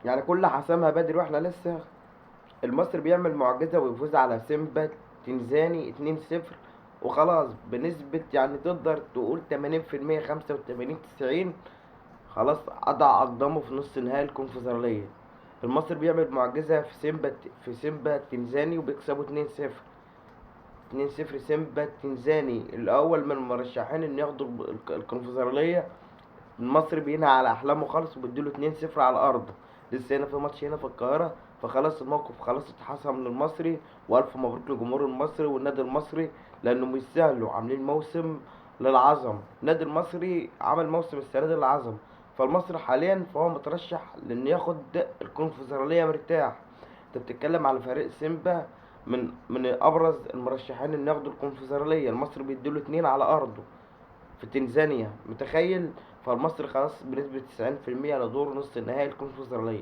يعني كل حسمها بدري واحنا لسه. المصري بيعمل معجزة ويفوز على سيمبا تنزاني 2-0، وخلاص بنسبة يعني تقدر تقول 80%، 85 90، خلاص قطع أقدامه في نص نهائي الكونفدرالية. المصري بيعمل معجزة في سيمبا تنزاني وبيكسبوا 2-0. 2-0 سيمبا التنزاني الأول من المرشحين إن ياخدوا الكونفدرالية. المصري بينهي على أحلامه خالص وبيديله 2-0 على أرضه. لسه هنا في ماتش هنا في القاهرة، فخلاص الموقف خلاص اتحسم للمصري. وألف مبروك للجمهور المصري والنادي المصري، لأنه مش سهل وعاملين موسم للعظم. النادي المصري عمل موسم السنة دي للعظم. فالمصري حاليا فهو مترشح لأن ياخد الكونفدرالية مرتاح. انت بتتكلم على فريق سيمبا من ابرز المرشحين ان ياخدوا الكونفدراليه. المصري بيديله 2 على ارضه في تنزانيا، متخيل؟ فالمصري خلاص بنسبه 90% لدور نص النهائي الكونفدراليه.